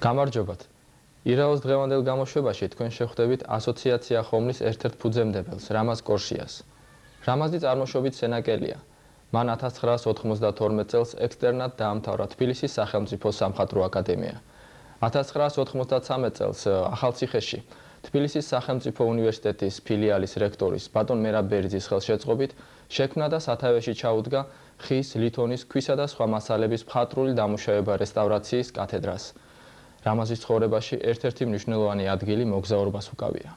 გამარჯობათ. ირაოს დღევანდელ გამოშვებაში თქვენ შეხვდებით ასოციაცია ხომლის ერთ-ერთ ფუძემდებელს, რამაზ კორშიას. რამაზი წარმოშობით სენაკელია. მან 1992 წელს ექსტერნად დაამთავრა თბილისის სახელმწიფო სამხატვრო აკადემია. 1993 წელს ახალციხეში თბილისის სახელმწიფო უნივერსიტეტის ფილიალის რექტორის ბატონ მერაბ ბერძის ხელშეწყობით შექმნა და სათავეში ჩაუდგა ხის, ლითონის, ქვისა და სხვა მასალების მხატვრული დამუშავება რესტავრაციის კათედრას. რამაზის ცხოვრებაში ერთ-ერთი მნიშვნელოვანი ადგილი მოგზაურობას უკავია.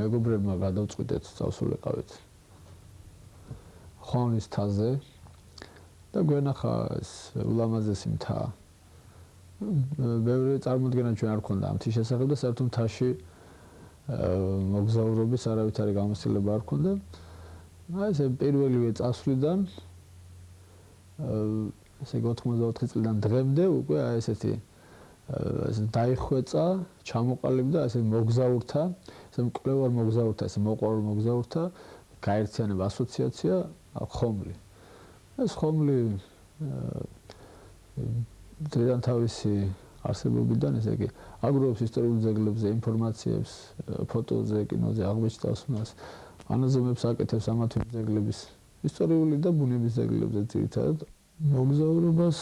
მეგობრებმა გადავწყვიტეთ წავსულიყავით ხომლის მთაზე და გვენახა ეს ულამაზესი მთა. ბევრი წარმოდგენა ჩვენ არ ქონდა ამ მთის შესახებ და საერთოდ მთაში მოგზაურობის არავითარი გამოცდილება არ ქონდა. ესე პირველივე წასვლიდან ესე 84 წლიდან დღემდე უკვე ესეთი დაიხვეწა, ჩამოყალიბდა ესე მოგზაურთა, ესე მკვლევარ მოგზაურთა, ესე მოყვარულ მოგზაურთა გაერთიანება ასოციაცია ხომლი. ეს ხომლი დღიდან თავისი არსებობიდან ესე იგი აგროვებს ისტორიულ ძეგლებზე ინფორმაციებს, ფოტოზე, კინოზე აღბეჭდავს მას, ანაზომებს აკეთებს ამა თუ იმ ძეგლების ისტორიული და ბუნების ძეგლებზე ძირითადად მოგზაურობას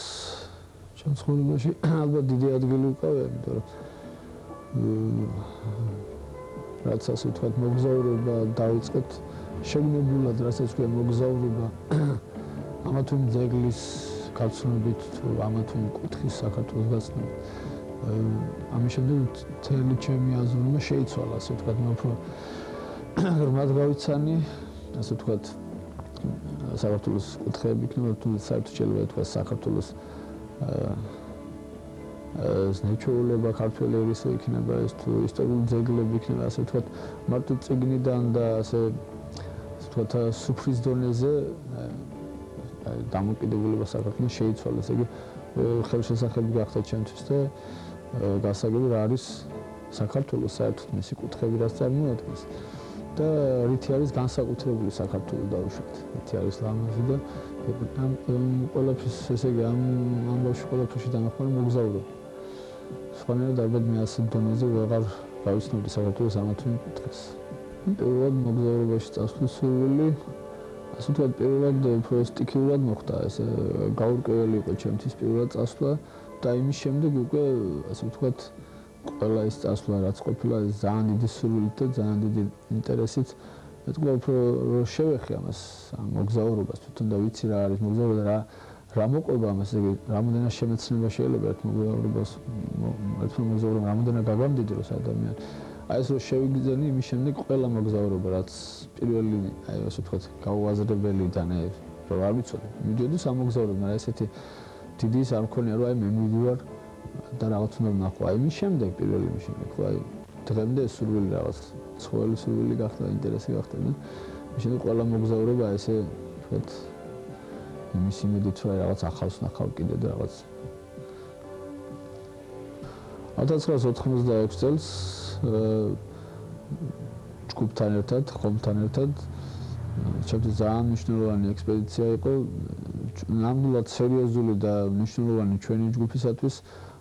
ჩემ ცხოვრებაში ალბათ დიდი ადგილი უკავია, იმიტომ რომ რაც ასე ვთქვათ მოგზაურობა დაიწყეთ შეგნებულად, რასაც ქვია მოგზაურობა ამა თუ იმ ძეგლის გაცნობით თუ ამა თუ იმ კუთხის საქართველოს გაცნობით. ამის შემდეგ მთელი ჩემი აზროვნება შეიცვალა, ასე ვთქვათ, მე უფრო ღრმად გავიცანი, ასე ვთქვათ, საქართველოს კუთხეები იქნება, თუ საერთოდ შეიძლება ითქვას საქართველოს ზნეჩოულება ქართველი ერისო იქნება, ეს თუ ისტორიული ძეგლები იქნება, ასე ვთქვათ, მარტო წიგნიდან და ასე ვთქვათ, სუფრის დონეზე დამოკიდებულება საქართველოს შეიცვალა. ესე იგი, ხელშესახები გახდა ჩემთვის და გასაგები რა არის საქართველოს საერთოდ მისი კუთხეები რაც წარმოადგენს და რითი არის განსაკუთრებული საქართველოს დაუშვათ. რითი არის ლამაზი და ყველაფერს ესე იგი ამ ამბავში ყველაფერში დამახმარე მოგზაურობა. სხვანაირად ალბათ მე ასეთ დონეზე ვეღარ გავიცნობდი საქართველოს ამა თუ იმ კუთხეს. პირველად მოგზაურობაში წასვლის სურვილი ასე ვთქვათ პირველად უფრო სტიქიურად მოხდა, ესე გაურკვეველი იყო ჩემთვის პირველად წასვლა და იმის შემდეგ უკვე ასე ვთქვათ ყველა ის წასვლა რაც ყოფილა ძალიან დიდი სურვილით და ძალიან დიდი ინტერესით მეტყვა უფრო შევეხე ამას ამ მოგზაურობას თვითონ და ვიცი რა არის მოგზაურობა და რა მოყვება ამას, ესე იგი რამოდენად შემეცნება შეიძლება ერთ მოგზაურობას მოგზაურობა რამოდენად გაგამდიდროს ადამიანს. აი ეს რო შევიგრძენი იმის შემდეგ ყველა მოგზაურობა რაც პირველი აი ასე ვთქვათ გაუაზრებელი და ნე რო არ ვიცოდი მიდიოდი სამოგზაუროდ, მაგრამ ესეთი დიდი ის არ მქონია რომ აი მე მივიდივარ და რაღაც უნდა ვნახო. აი იმის შემდეგ პირველი იმის შემდეგ ხო აი დღემდე სურვილი რაღაც ცხოველი სურვილი გახდა, ინტერესი გახდა და იმის შემდეგ ყველა მოგზაურობა ესე ვთქვათ იმის იმედით რომ რაღაც ახალს ვნახავ კიდე და რაღაც 1996 წელს ჯგუფთან ერთად, ხომთან ერთად ჩემთვის ძალიან მნიშვნელოვანი ექსპედიცია იყო, ნამდვილად სერიოზული და მნიშვნელოვანი ჩვენი ჯგუფისათვის.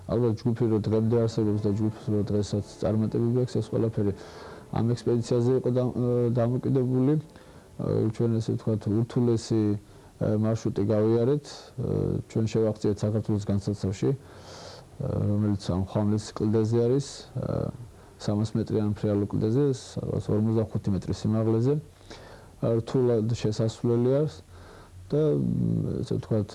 ალბათ ჯგუფი რო დღემდე არსებობს და ჯგუფის რო დღესაც წარმატებები აქვს, ეს ყველაფერი ამ ექსპედიციაზე იყო დამოკიდებული. ჩვენ ესე ვთქვათ ურთულესი მარშრუტი გავიარეთ, ჩვენ შევაღწიეთ საქართველოს განსაცავში, რომელიც ამ ხომლის კლდეზე არის, 300 მეტრიანი ფრიალო კლდეზე, 45 მეტრის სიმაღლეზე. რთულად შესასვლელი არის და ესე ვთქვათ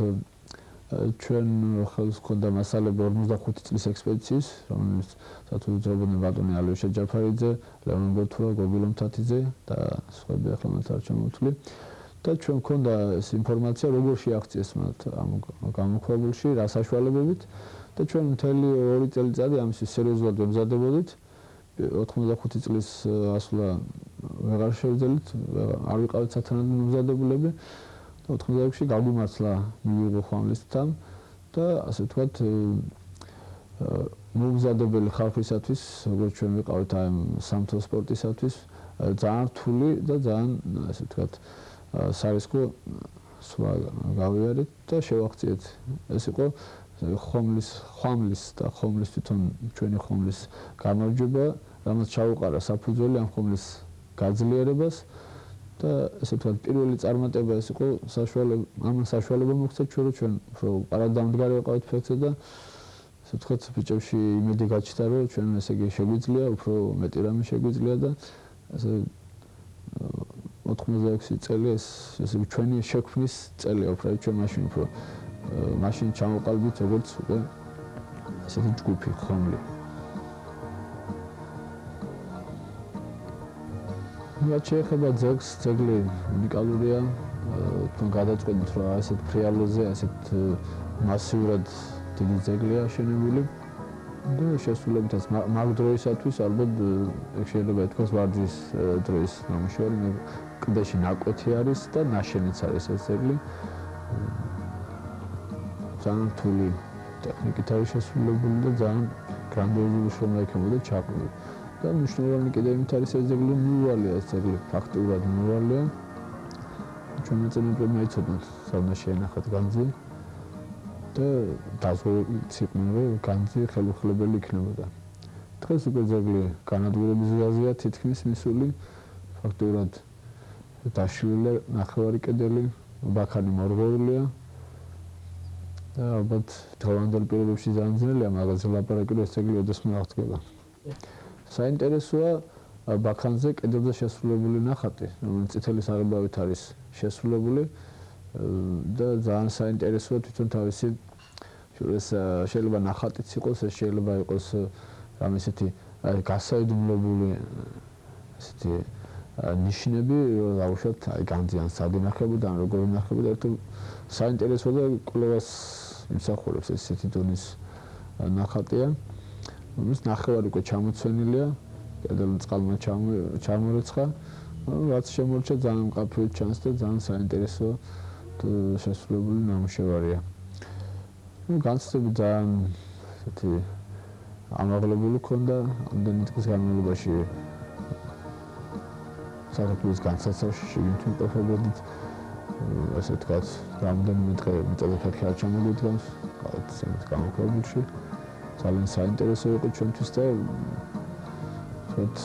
ჩვენ ხელს ჰქონდა მასალები 45 წლის ექსპედიციის, რომელიც სათვალთვალოებდნენ ბატონი ალიოშა ჯაფარიძე, ლეონიდ გოთუა, გოგილო მთათიძე და სხვები ახლა მათ არ ჩამოვთვლი. და ჩვენ ჰქონდა ეს ინფორმაცია როგორ შეაღწიეს მათ ამ გამოქვაბულში, რა საშუალებებით და ჩვენ მთელი 2 წელიწადი ამის სერიოზულად ვემზადებოდით. 85 წლის ასვლა ვეღარ შევძელით, არ ვიყავით სათანადო მომზადებულები და 96-ში გაგვიმართლა მივიღო ხომლისთან და ასე ვთქვათ მომზადებელი ხალხისათვის, როგორც ჩვენ ვიყავით აი სამთო სპორტისათვის, ძალიან რთული და ძალიან ასე ვთქვათ სარისკო სხვა გავიარეთ და შევახციეთ. ეს იყო ხომლის და ხომლის თვითონ ჩვენი ხომლის გამარჯვება, რამაც ჩაუყარა საფუძველი ამ ხომლის გაძლიერებას და ესე ვთქვათ პირველი წარმატება ეს იყო ამან საშუალება მოგვცა ჩვენ უფრო პარადამდგარი ვიყავით ფეხზე და ესე ვთქვათ ბიჭებში იმედი გაჩნდა რომ ჩვენ ესე იგი შეგვიძლია უფრო მეტი რამე შეგვიძლია და ესე 96 წელი ეს ესე ჩვენი შექმნის წელია უფრო ჩვენ მაშინ ჩამოყალიბდით როგორც უკვე ესეთი ჯგუფი ხომლი. რაც შეეხება ძეგლს, ძეგლი უნიკალურია, თქვენ გადაწყვეტით რომ ასეთ ფრიალოზე, ასეთ მასიურად დიდი ძეგლია აშენებული და შესრულებითაც მაგ დროისათვის ალბათ ეგ შეიძლება ითქვას ვარძის დროის ნამუშევარი, მე კლდეში ნაკვეთი არის და ნაშენიც არის ეს ძეგლი. ძალიან რთული ტექნიკით არის შესრულებული და ძალიან გრანდიოზული შრომა ექებოდა ჩაყრილი. და მნიშვნელოვანი კიდევ იმით არის ეს ძეგლი მრავალია, ეს ძეგლი ფაქტურად მრავალია. ჩვენ მეცნიერებმა იცოდათ, სანამ შეენახათ განძი და დაზღვევიყვნენ, რომ განძი ხელუხლებელი იქნებოდა. დღეს უკვე ძეგლი განადგურების გზაზეა, თითქმის მისული, ფაქტურად დაშვილი ნახევარი კედელი, ბაქანი მორღვეულია. და ალბათ დღევანდელ პირობებში ძალიან ძნელია მაგაზე ლაპარაკი, რომ ეს ძეგლი ოდესმე აღდგება. საინტერესოა ბაქანზე კედელზე შესრულებული ნახატი, რომელიც წითელი საღებავით არის შესრულებული და ძალიან საინტერესოა თვითონ თავისი ეს შეიძლება ნახატიც იყოს, ეს შეიძლება იყოს რამე ისეთი გასაიდუმლოებული ესეთი ნიშნები, რომ დაუშვათ აი განძიან სად ინახებოდა, როგორ ინახებოდა, ერთო საინტერესო და კვლევას იმსახურებს ესეთი დონის ნახატია. რომელიც ნახევარი უკვე ჩამოცვენილია, კედელი წყალმა ჩამორეცხა, რაც შემორჩა ძალიან მკაფიოდ ჩანს და ძალიან საინტერესო შესრულებული ნამუშევარია. განცდები ძალიან ესეთი ამაღლებული ქონდა, ამდენი დღის განმავლობაში საქართველოს განსაცავში შიგნით იმყოფებოდით, ასე ვთქვათ, რამდენიმე დღე მიწაზე ფეხი არ ჩამოგვიდგამს, რაღაც გამოქვაბულში. ძალიან საინტერესო იყო ჩვენთვის და ვთქვათ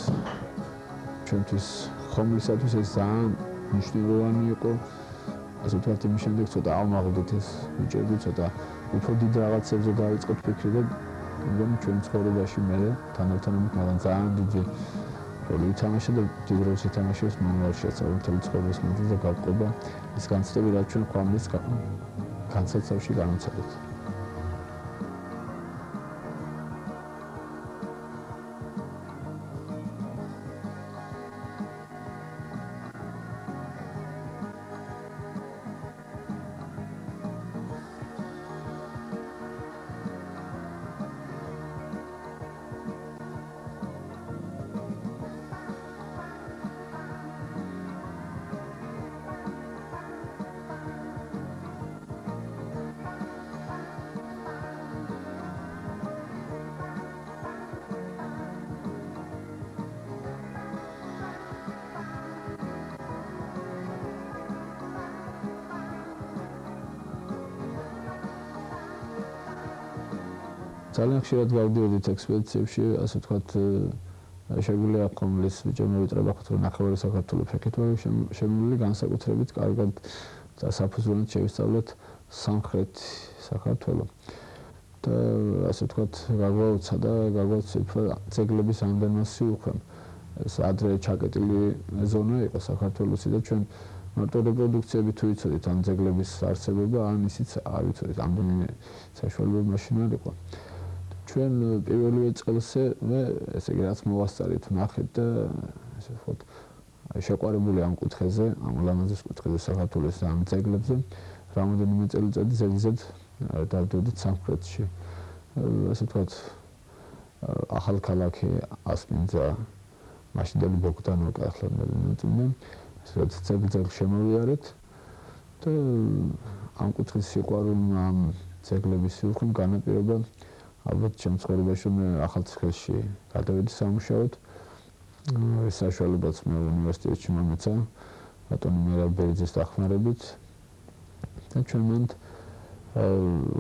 ჩვენთვის ხომლისათვის ეს ძალიან მნიშვნელოვანი იყო. ასე ვთქვათ იმის შემდეგ ცოტა ავმაღლდით ეს ბიჭები, ცოტა უფრო დიდ რაღაცებზე დავიწყოთ ფიქრი და მგონი ჩვენ ცხოვრებაში მე თანამშრომლობით მაგრამ ძალიან დიდი როლი ითამაშა და დიდ როლს ითამაშებს მომავალშიც მთელი ცხოვრების მანძილზე გავყვება ეს განცდები რაც ჩვენ ხომლის განსაცავში განვცადეთ. ძალიან ხშირად გავდიოდით ექსპედიციებში, ასე ვთქვათ, შეგვიძლია ხომლის ბიჭებმა ვიტრებახოთ, რომ ნახევარი საქართველოს ფეხით ვარ შემოვლილი, განსაკუთრებით კარგად და საფუძვლად შევისწავლეთ სამხრეთ საქართველოს. და ასე ვთქვათ, გაგვაუცა და გაგვაცეფა ძეგლების ამდენმასი უხვემ. ეს ადრე ჩაკეტილი ზონა იყო საქართველოსი და ჩვენ მარტო რეპროდუქციები თუ იცოდით ამ ძეგლების არსებობა, ან ისიც არ ვიცოდით, ამდენი საშუალება მაშინ არ იყო. ჩვენ პირველივე წელზე მე ესე იგი რაც მოვასწარით ნახეთ და ესე ვთქვათ შეყვარებული ამ კუთხეზე, ამ ლამაზის კუთხეზე საქართველოს ამ ძეგლებზე, რამოდენიმე წელიწადი ზეგზედ დავდოდით სამხრეთში. ასე ვთქვათ ახალქალაქი ასპინძა, მაშინდელი ბოგდანოვკა ახლა მეწვდე ეს ძეგლ შემოვიარეთ და ამ კუთხის სიყვარულმა ამ ძეგლების სიუხვემ განაპირობა ალბათ ჩემ ცხოვრებაში მე ახალციხეში გადავედი სამუშაოდ ეს საშუალებაც მე უნივერსიტეტში მომეცა ბატონი მერაბ ბერძის დახმარებით და ჩვენ მან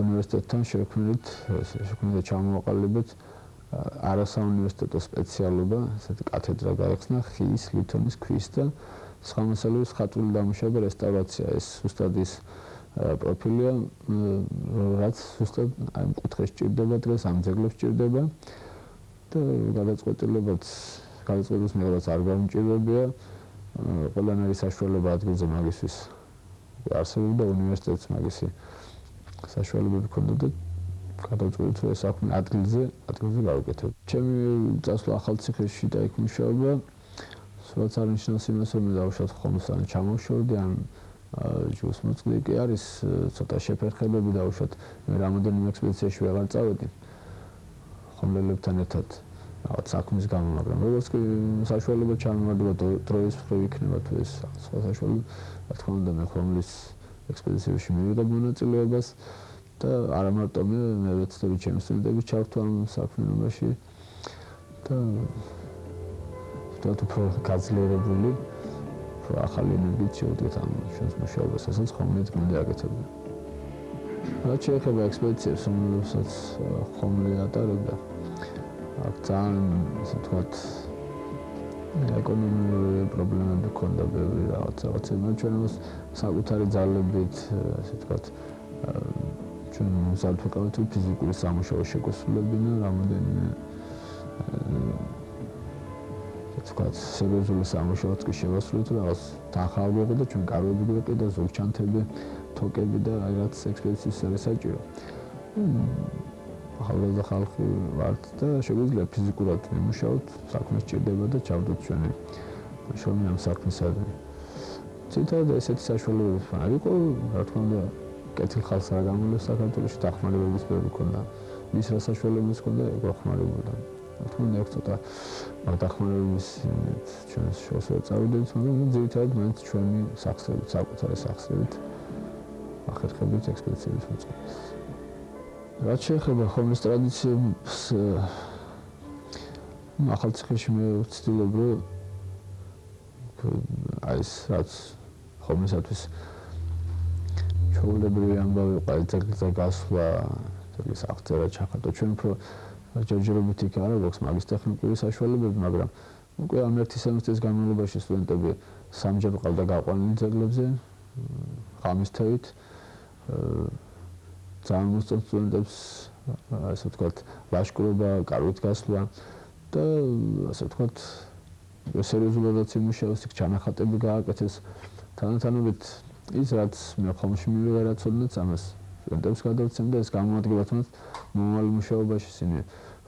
უნივერსიტეტთან შექმნით ჩამოვაყალიბეთ არასაუნივერსიტეტო სპეციალობა ესეთი კათედრა გაიხსნა ხის, ლითონის, ქვის და სხვა მასალების ხატული დამუშავება, რესტავრაცია ეს ზუსტად ის პროფილია რაც ზუსტად ამ კუთხეს ჭირდება დღეს ამ ძეგლებს ჭირდება და გადაწყვეტილებას მიღებაც არ გამჭირდებია ყველანაირი საშუალება ადგილზე მაგისთვის არსებობდა უნივერსიტეტს მაგისი საშუალებები ჰქონდა და გადავწყვეტით რომ ეს საქმე ადგილზე გავუკეთებ. ჩემი წასვლა ახალციხეში და იქ მუშაობა სულაც არ ნიშნავს იმას რომ მე დავუშვათ ხომოსანი ჩამოვშორდი ან ჯგუფს მოწყდი კი არის ცოტა შეფერხებები დავუშვათ მე რამოდენიმე ექსპედიციაში ვეღარ წავედი ხომლელებთან ერთად რაღაც საქმის გამო მაგრამ როგორც კი საშუალება ჩამოვარდება დროის მხრივ იქნება თუ ეს სხვა საშუალება რა თქმა უნდა მე ხომლის ექსპედიციებში მივიღებ მონაწილეობას და არა მარტო მე ვეცდები ჩემი სტუდენტები ჩავთვალ ამ საქმიანობაში და ვთქვათ უფრო გაძლიერებული ახალი ენერგიით შევდგეთ ამ ჩვენს მუშაობას, რასაც ხომლით გვინდა აკეთებდა. რაც შეეხება ექსპედიციებს, რომელსაც ხომლი ატარებდა, აქ ძალიან ასე ვთქვათ ეკონომიკური პრობლემები ჰქონდა ბევრი რაღაცები, ჩვენ ამას საკუთარი ძალებით, ასე ვთქვათ, ჩვენ მზად ვიყავით ფიზიკური სამუშაო შეგვესრულებინა, რამოდენიმე თქვათ სერიოზული სამუშაოც კი შევასრულეთ რაღაც თანხა გვეყიდა ჩვენ კარვები გვეყიდა ზოგჩანთები თოკები და რაღაც ექსპედიციის საჭირო ახალგაზრდა ხალხი ვართ და შეგვიძლია ფიზიკურად ვიმუშაოთ საქმე სჭირდება და ჩავდოთ ჩვენი შრომა ამ საქმესადმი ცითად ესეთი საშუალებები არ იყო რა თქმა უნდა კეთილ ხალხს რა გამოვლეს საქართველოში დახმარებების ბევრი ქონდა მის რა საშუალებებს ქონდა გვახმარებოდა თქმა უნდა ცოტა დახმარების ჩვენს შორს წავიდეთ მაგრამ ძირითადად მაინც ჩვენი სახსრებით საკუთარი სახსრებით ახერხებით ექსპედიციების მოწყობას რაც შეეხება ხომლის ტრადიციებს ახალციხეში მე ვცდილობ რომ აი ეს რაც ხომლისათვის ჩვეულებრივი ამბავი ყავი ძეგლზე გასვლა ძეგლის აღწერა ჩახატო ჩვენ უფრო ჯერჯერობით იქ არა გვაქვს მაგის ტექნიკური საშუალებები, მაგრამ უკვე ამ ერთი სემესტრის განმავლობაში სტუდენტები სამჯერ ყავდა გაყვანილი ძეგლებზე, ღამის თევით. ძალიან მოსწონთ სტუდენტებს, ასე ვთქვათ, ლაშქრობა, კარვით გასვლა და ასე ვთქვათ, სერიოზულადაც იმუშაოს, იქ ჩანახატები გააკეთეს. თანათანობით ის რაც მე ხომში მივიღე რა ცოდნაც ამას სტუდენტებს გადავცემ და ეს გამოადგება თუნდაც მომავალ მუშაობაში ისინი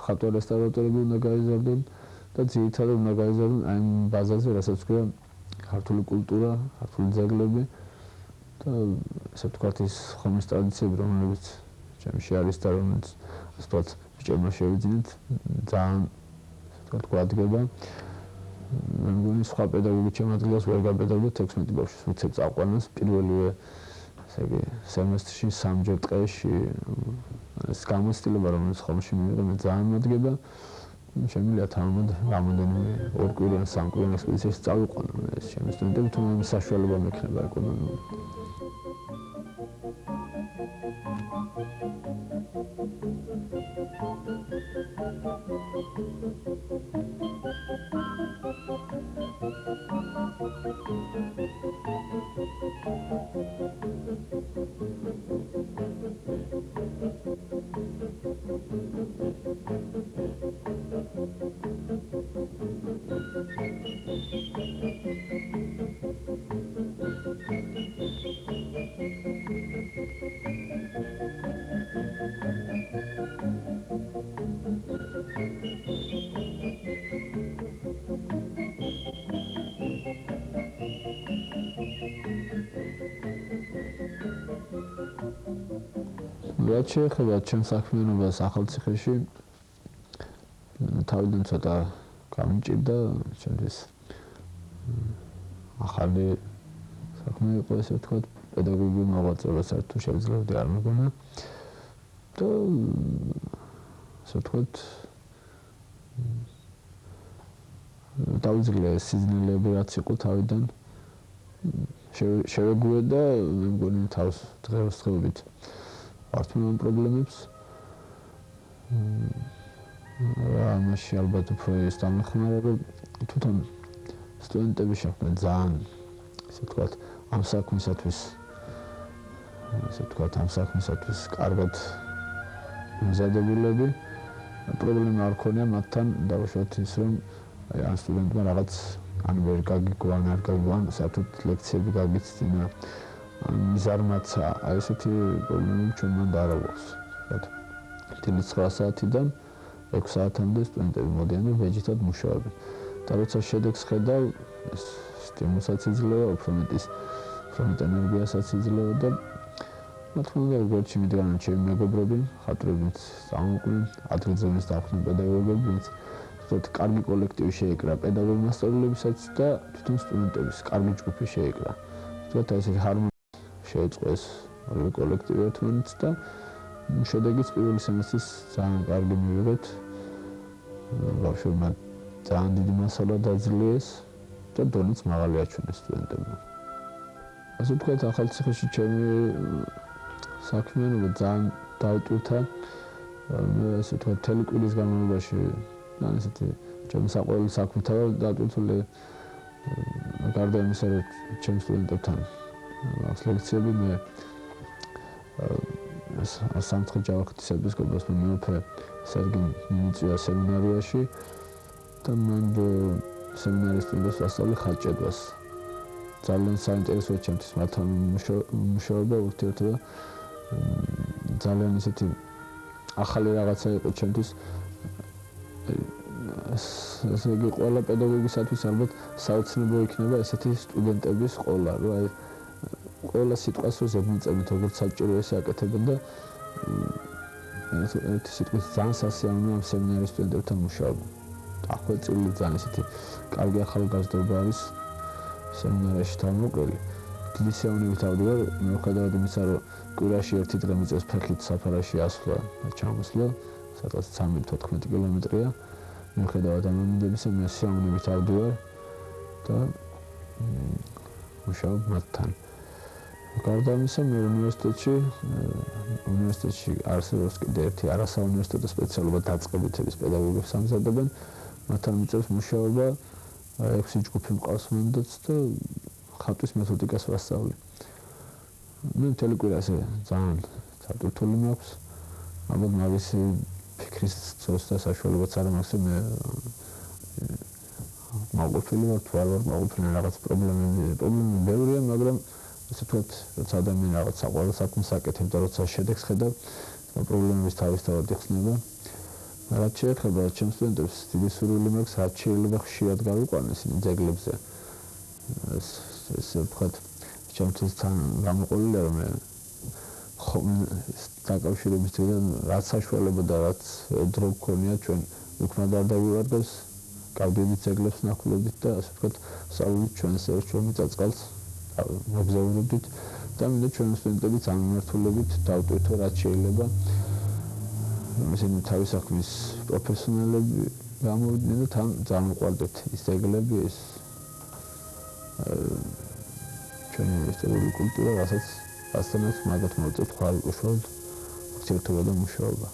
ხატვა რესტავრატორები უნდა გაიზარდონ და ძირითადად უნდა გაიზარდონ აი ამ ბაზაზე, რასაც ვქვა ქართული კულტურა, ქართული ძეგლები და ასე ვთქვათ ის ხომის ტრადიციები, რომლებიც ჩემში არის და რომელიც ასე ვთქვათ ბიჭებმა შევიძინეთ, ძალიან ასე ვთქვათ გვადგება. მე მგონი სხვა პედაგოგი ჩემ ადგილას ვერ გაბედავდა 16 ბავშვს ვიცებ წაყვანას პირველივე ესე იგი სემესტრში სამჯერ დღეში ეს გამოცდილება რომელიც ხომში მივიღე მე ძალიან მოდგება შემიძლია თამამად რამოდენიმე ორ კვირიან სამ კვირიან ექსპედიციაში წავიყვანო ეს ჩემი სტუდენტები თუმცა საშუალება მექნება ეკონომიკურად რაც შეეხება ჩემს საქმიანობას ახალციხეში თავიდან ცოტა გამიჭირდა ჩემთვის ახალი საქმე იყო ესე ვთქვათ, პედაგოგიური მოღვაწეობა საერთოდ შევძლებდი არ მეგონა და ესე ვთქვათ დავიძრე სიზნელები რაც იყო თავიდან შევეგუე და მე მგონი თავს დღესდღეობით ვართმევ ამ პრობლემებს ამაში ალბათ უფრო ის დამეხმარა რომ თვითონ სტუდენტები შეხვდნენ ძალიან ესე ვთქვათ ამ საქმისათვის კარგად მზადებულები პრობლემა არ ქონია მათთან დავუშვათ ის რომ ან სტუდენტმა რაღაც ან ვერ გაგიგვან არ გაგიგვან საერთოდ ლექციები გაგიცდინა ან მიზარმაცა აი ესეთი პრობლემები ჩვენთან დააარღვევს თითქმის 9 საათიდან 6 საათამდე სტუდენტები მოდიან და ბეჯითად მუშაობენ და როცა შედეგს ხედავ ეს სტიმულსაც იძლევა უფრო მეტ ენერგიასაც იძლევა და რა თქმა უნდა როგორც იმდიგანად ჩემი მეგობრები ხატრებიც წამოყვნენ ადრეძემეს დახვდნენ პედაგოგები ვინც თქო კარგი კოლექტივი შეეკრა პედაგოგი მასწავლებლებსაც და თვითონ სტუდენტების კარგი ჯგუფი შეეკრა თქო ესეთი ჰარმონია შეეწყო ეს ორივე კოლექტივი ერთმანეთს და შედეგიც პირველი სემესტრის ძალიან კარგი მივიღეთ ბავშვებმა ძალიან დიდი მასალა დაძლიეს და დონეც მაღალი აჩვენეს სტუდენტებმა ასე ვთქვათ ახალციხეში ჩემი საქმიანობა ძალიან დაუტვირთა მე ასე ვთქვათ მთელი კვირის განმავლობაში ან ესეთი ჩემი საყვარელი საქმე თავად დატვირთული გარდა იმისა რომ ჩემ სტუდენტებთან აქვს ლექციები მე სამცხე ჯავახეთის ეპისკოპოსმა მეუფე სერგი მიმიწვია სემინარიაში და მან სემინარისტებს ვასწავლე ხაჭედვას ძალიან საინტერესოა ჩემთვის მათთან მუშაობა ურთიერთობა ძალიან ისეთი ახალი რაღაცა იყო ჩემთვის ესე იგი ყველა პედაგოგისათვის ალბათ საოცნებო იქნება ესეთი სტუდენტების ყოლა რომ აი ყველა სიტყვას რო ზედმიწევნით როგორც საჭირო ესე აკეთებენ და ერთი სიტყვის ძალიან სასიამოვნოა ამ სემინარის სტუდენტებთან მუშაობა დახვეწილი ძალიან ესეთი კარგი ახალგაზრდობა არის სემინარიაში თავმოყრილი დიდი სიამოვნებით ავდივარ მიუხედავად იმისა რომ კვირაში ერთი დღე მიწევს ფეხით საფარაში ასვლა და ჩამოსვლა სადღაც 13-14 კილომეტრია მიუხედავად ამბებისა მე სიამოვნებით ავდივარ და მუშაობ მათთან გარდა ამისა მე უნივერსიტეტში არსებობს კიდე ერთი არასაუნივერსიტეტო სპეციალობა დაწყებითების პედაგოგებს ამზადებენ მათთან მიწევს მუშაობა 6 ჯგუფი მყავს მანდაც და ხატვის მეთოდიკას ვასწავლე მე მთელი კვირა ასე ძალიან სატვირთული მაქვს ალბათ მაგისი ფიქრის წოს და საშუალებაც არ მაქვს მე მაყოფილი ვარ თუ არ ვარ მაყოფილი რაღაც პრობლემები ბევრია მაგრამ ასე ვთქვათ როცა ადამიანი რაღაც საყვარელ საქმეს აკეთებს და როცა შედეგს ხედავ პრობლემების თავისთავად იხსნება რაც შეეხება ჩემს სტუდენტებს დიდი სურვილი მაქვს რაც შეიძლება ხშირად გავიყვანეს იმ ძეგლებზე ესე ვთქვათ ჩემთვის თან გამოყოლილია რომ მე დაკავშირების დღიდან რაც საშუალება და რაც დრო გქონია ჩვენ უკმად არ დავივარდოს გავდივით ძეგლებს ნახულობდით და ასე ვთქვათ სწავლით ჩვენს წაწყალს მოგზაურობდით და მინდა ჩვენი სტუდენტებიც ამ მიმართულებით დავტვირთო რაც შეიძლება ისინი თავის საქმის პროფესიონალები გამოვიდნენ და თან წარმოყვარდეთ ის ძეგლები ეს ჩვენი ისტორიული კულტურა რასაც მაგათ მოუწევთ ხარ უშუალოდ ურთიერთობა და მუშაობა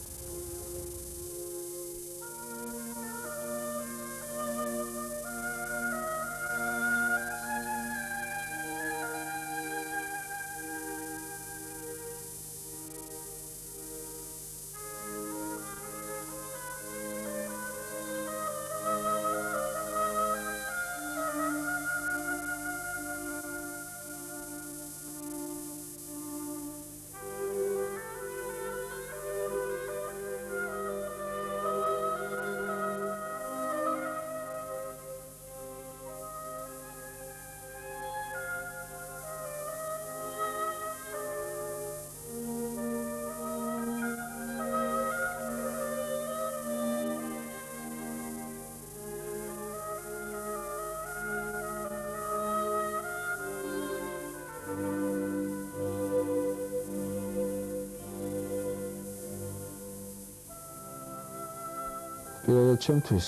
პირველად ჩემთვის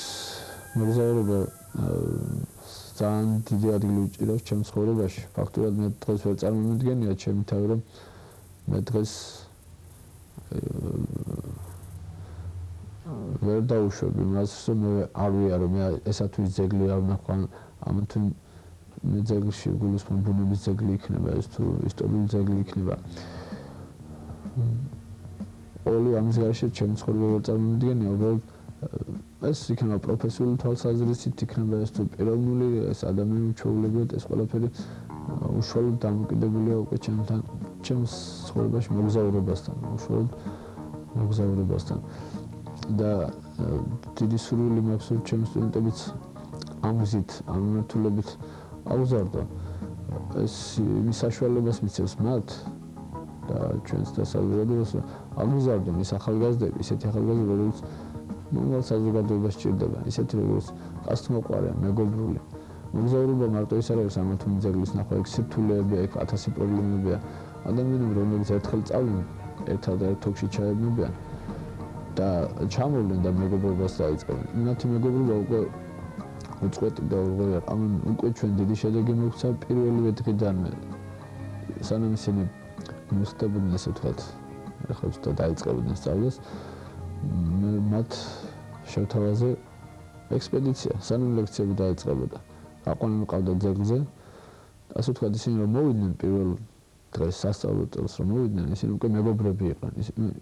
მოგზაურობა ძალიან დიდი ადგილი უჭირავს ჩემს ცხოვრებაში. ფაქტურად მე დღეს ვერ წარმომიდგენია ჩემი თავი, რომ მე დღეს ვერ დავუშვები მას, რომ მე არ ვიარო, მე ესათვის ძეგლი არ ვნახვა, ამა თუ მე ძეგლში გულისხმობ ბუნების ძეგლი იქნება, ეს თუ ისტორიული ძეგლი იქნება. Όλοι ამის გარშე ჩემი ცხოვრება ვერ წარმომიდგენია, უბრალოდ ეს იქნება პროფესიული თვალსაზრისით, იქნება ეს თუ პიროვნული, ეს ადამიანური ჩვეულებრივად ეს ყველაფერი უშუალოდ დამოკიდებულია უკვე ჩემს ცხოვრებაში მოგზაურობასთან, უშუალოდ მოგზაურობასთან. და დიდი სურვილი მაქვს, რომ ჩემი სტუდენტებიც ამ გზით, ამ მიმართულებით აუზარდო. ეს იმის საშუალებას მიცემს მათ და ჩვენს დასავლეთს აუზარდონ ის ახალგაზრდები, ისეთი ახალგაზრდები, რომლებიც მომავალ საზოგადოებას სჭირდება, ისეთი როგორც კაცთმოყვარე, მეგობრული. მოგზაურობა მარტო ის არ არის ამა თუ იმ ძეგლის ნახვა, ეგ სირთულეებია, ეგ 1000 პრობლემებია. ადამიანები, რომლებიც ერთხელ წავიდნენ, ერთადერთ თოქში ჩაებნებიან და ჩამოვლენ და მეგობრობას დაიწყებენ. მათი მეგობრობა უკვე უწყვეტი და უკვე ჩვენ დიდი შედეგი მოგვცა პირველივე დღიდანვე. სანამ ისინი მოხდებოდნენ ასე ვთქვათ, ახლა ზუსტად დაიწყებდნენ სწავლას, მათ შევთავაზე ექსპედიცია, სანამ ლექციები დაიწყებოდა. აყვანა მყავდა ძეგლზე. ასე ვთქვათ, ისინი რომ მოვიდნენ პირველ დღეს სასწავლო წელს რომ მოვიდნენ, ისინი უკვე მეგობრები იყვნენ,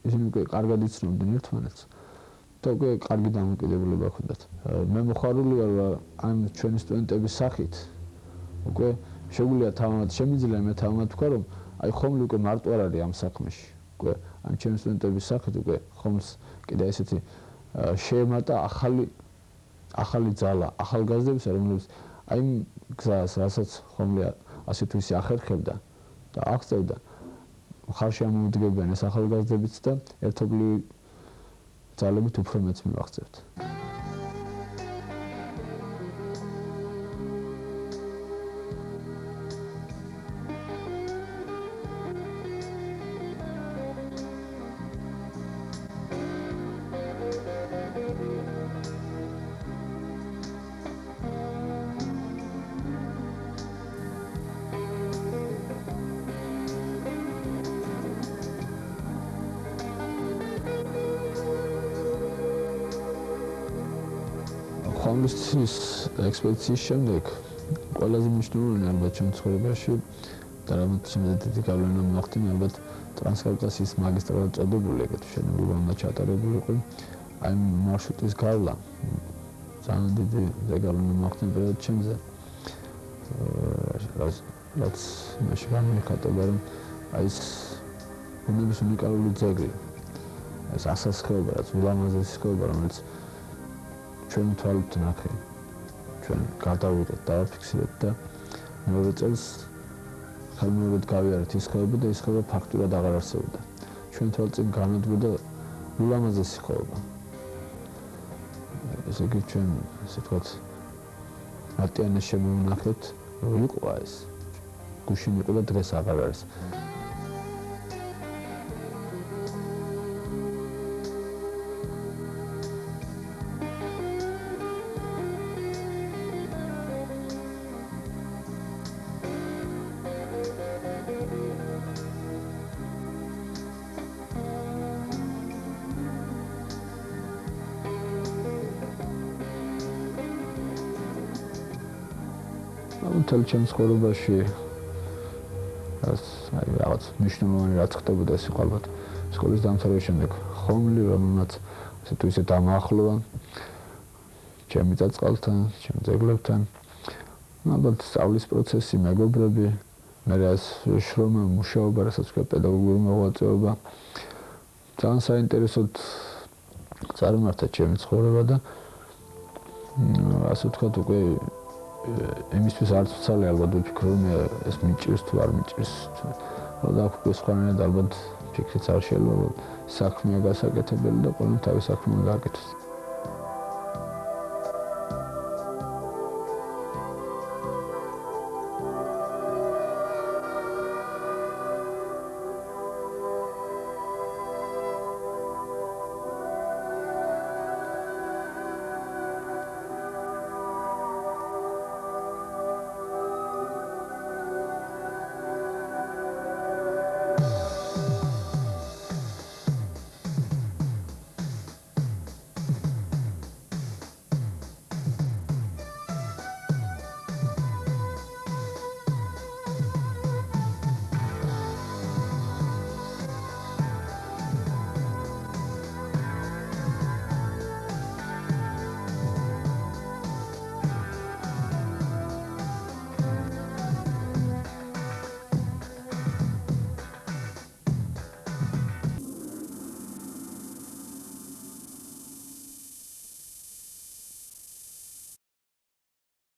ისინი უკვე კარგად იცნობდნენ ერთმანეთს და უკვე კარგი დამოკიდებულება ჰქონდათ. მე მოხარული ვარ, რომ ამ ჩვენი სტუდენტების სახით უკვე შეგვიძლია თავად შემიძლია მე თავად ვქვა, რომ აი ხომლი უკვე მარტო არ არის ამ საქმეში. უკვე ამ ჩვენი სტუდენტების სახით უკვე ხომლს კიდე ესეთი შეემატა ახალი ძალა, ახალგაზრდებისა, რომლებიც აი იმ გზას, რასაც ხომლი ასე თუ ისე ახერხებდა და აღწევდა, ხარში ამოუდგებიან ეს ახალგაზრდებიც და ერთობლივი ძალებით უფრო მეც მივაღწევთ. ხომლისთვის ექსპედიციის შემდეგ ყველაზე მნიშვნელოვანი ალბათ ჩემ ცხოვრებაში და რამაც შემდეგი გავლენა მოახდინა ალბათ ტრანსკავკასიის მაგისტრალი წოდებული, ეგეთ მშენებლობა უნდა ჩატარებული იყო. აი მარშრუტის გავლა ძალიან დიდი გავლენა მოახდინა პირველად ჩემზე. რაც მაშინ გამიხატება, რომ აი ეს ბუნების უნიკალური ძეგლი, ეს ასასხეობა, რაც ულამაზესი ხეობა, რომელიც ჩვენ თვალით ნახე, ჩვენ გადავიღეთ, დავაფიქსირეთ და მეორე წელს ხელმეორედ გავიარეთ ის ხეობა და ის ხეობა ფაქტურად აღარ არსებობდა. ჩვენ თვალწინ განადგურდა ულამაზესი ხეობა. ესე იგი ჩვენ ასე ვთქვათ მარტიანეს შემოვნახეთ, რომ იყო ეს. გუშინ იყო და დღეს აღარ არის. მთელ ჩემს ცხოვრებაში აი რაღაც მნიშვნელოვანი რაც ხდებოდა ეს იყო ალბათ სკოლის დამთავრების შემდეგ ხომლი, რომელმაც ასე თუ ისე დამაახლოვა ჩემი წაწყალთან, ჩემ ძეგლებთან. ალბათ სწავლის პროცესი, მეგობრები, მე ეს შრომა, მუშაობა, რასაც ვქვა პედაგოგიური მოღვაწეობა. ძალიან საინტერესოდ წარმართა ჩემი ცხოვრება და ასე ვთქვათ უკვე იმისთვის არც ვცალე ალბათ ვფიქრო, რომ ეს მიჭირს თუ არ მიჭირს. და უკვე სხვანაირად ალბათ ფიქრიც არ შეიძლება. საქმეა გასაკეთებელი და ყველამ თავის საქმე უნდა აკეთოს.